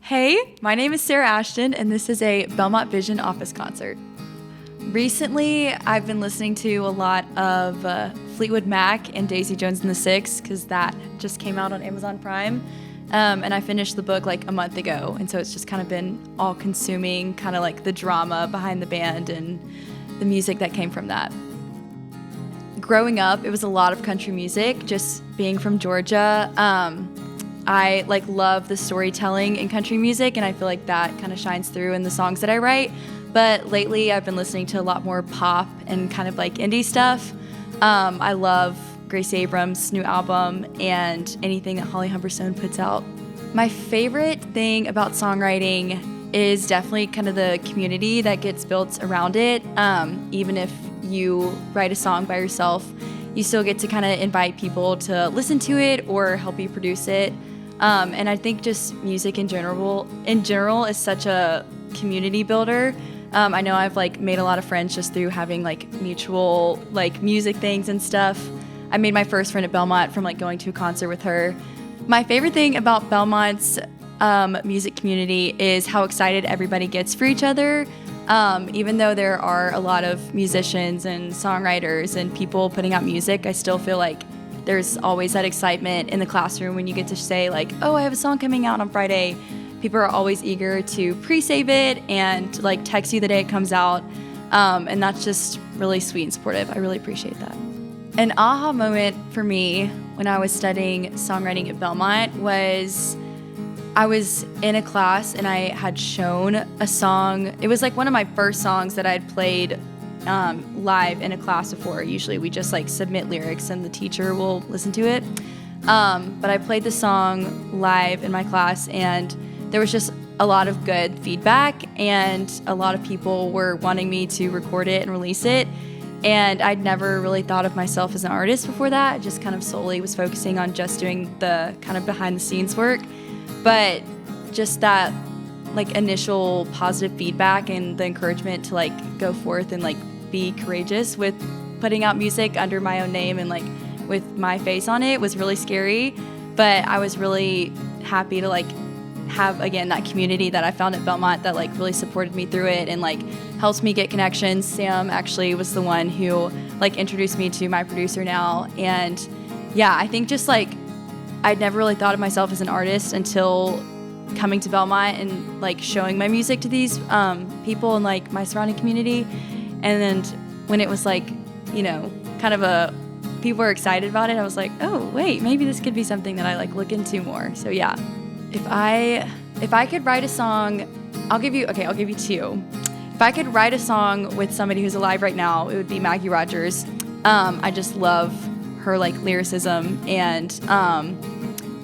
Hey, my name is Sara Ashton, and this is a Belmont Vision office concert. Recently, I've been listening to a lot of Fleetwood Mac and Daisy Jones and the Six because that just came out on Amazon Prime. And I finished the book like a month ago, and so it's just kind of been all-consuming, kind of like the drama behind the band and the music that came from that. Growing up, it was a lot of country music, just being from Georgia. I love the storytelling in country music, and I feel like that kind of shines through in the songs that I write. But lately, I've been listening to a lot more pop and kind of like indie stuff. I love Gracie Abrams' new album and anything that Holly Humberstone puts out. My favorite thing about songwriting is definitely kind of the community that gets built around it. Even if you write a song by yourself, you still get to kind of invite people to listen to it or help you produce it. And I think just music in general is such a community builder. I know I've made a lot of friends just through having mutual music things and stuff. I made my first friend at Belmont from going to a concert with her. My favorite thing about Belmont's music community is how excited everybody gets for each other. Even though there are a lot of musicians and songwriters and people putting out music, I still feel like there's always that excitement in the classroom when you get to say oh, I have a song coming out on Friday. People are always eager to pre-save it and text you the day it comes out. And that's just really sweet and supportive. I really appreciate that. An aha moment for me when I was studying songwriting at Belmont was I was in a class and I had shown a song. It was one of my first songs that I had played live in a class before. Usually we just submit lyrics and the teacher will listen to it. But I played the song live in my class, and there was just a lot of good feedback, and a lot of people were wanting me to record it and release it. And I'd never really thought of myself as an artist before that. I just kind of solely was focusing on just doing the kind of behind the scenes work. But just that initial positive feedback and the encouragement to go forth and be courageous with putting out music under my own name and with my face on it was really scary. But I was really happy to have again that community that I found at Belmont that really supported me through it and helps me get connections. Sam actually was the one who introduced me to my producer now. And yeah, I think just I'd never really thought of myself as an artist until coming to Belmont and showing my music to these people in my surrounding community. And then when it was kind of people were excited about it, I was oh wait, maybe this could be something that I look into more. So yeah, if I could write a song, I'll give you two. If I could write a song with somebody who's alive right now, it would be Maggie Rogers. I just love her lyricism, and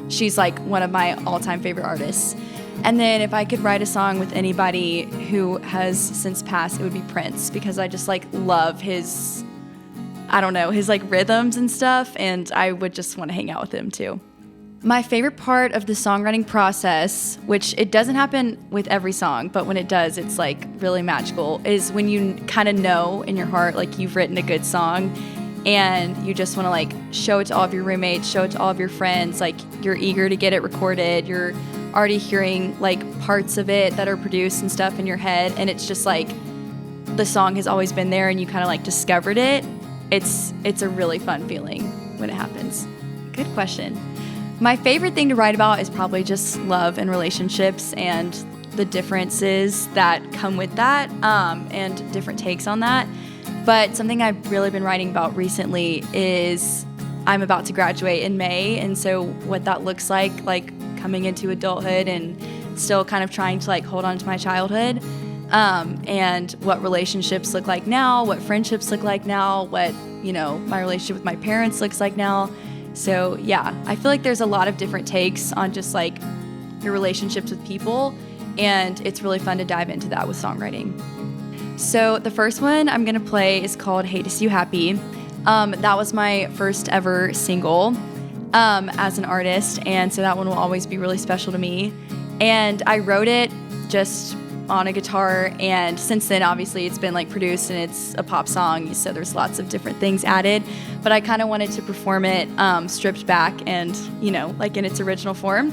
she's one of my all-time favorite artists. And then if I could write a song with anybody who has since passed, it would be Prince, because I just love his rhythms and stuff, and I would just want to hang out with him too. My favorite part of the songwriting process, which it doesn't happen with every song, but when it does, it's really magical, is when you kind of know in your heart you've written a good song, and you just want to show it to all of your roommates, show it to all of your friends. You're eager to get it recorded. You're already hearing parts of it that are produced and stuff in your head, and it's just the song has always been there and you kind of discovered it. It's a really fun feeling when it happens. Good question. My favorite thing to write about is probably just love and relationships and the differences that come with that, and different takes on that. But something I've really been writing about recently is I'm about to graduate in May, and so what that looks like coming into adulthood and still kind of trying to hold on to my childhood, and what relationships look like now, what friendships look like now, what my relationship with my parents looks like now. So yeah, I feel there's a lot of different takes on just your relationships with people, and it's really fun to dive into that with songwriting. So the first one I'm gonna play is called Hate to See You Happy. That was my first ever single as an artist, and so that one will always be really special to me. And I wrote it just on a guitar, and since then obviously it's been produced and it's a pop song, so there's lots of different things added, but I kind of wanted to perform it stripped back and in its original form.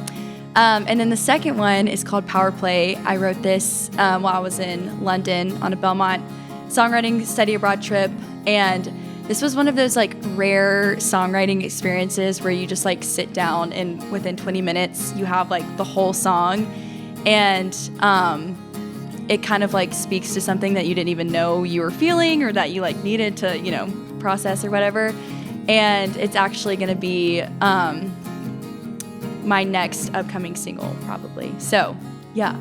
And then the second one is called Power Play. I wrote this while I was in London on a Belmont songwriting study abroad trip. And this was one of those like rare songwriting experiences where you just like sit down and within 20 minutes you have like the whole song. And it kind of like speaks to something that you didn't even know you were feeling or that you like needed to, you know, process or whatever. And it's actually going to be my next upcoming single, probably. So, yeah.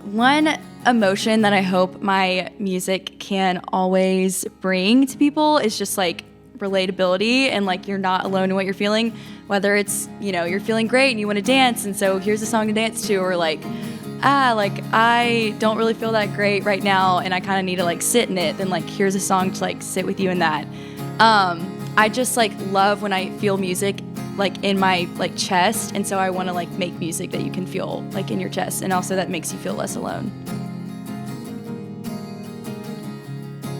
One emotion that I hope my music can always bring to people is just like relatability and like you're not alone in what you're feeling, whether it's, you know, you're feeling great and you want to dance and so here's a song to dance to, or like, like I don't really feel that great right now and I kind of need to like sit in it, then like here's a song to like sit with you in that. I just like love when I feel music like in my like chest, and so I want to like make music that you can feel like in your chest, and also that makes you feel less alone.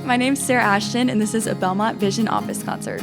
My name's Sara Ashton, and this is a Belmont Vision Office concert.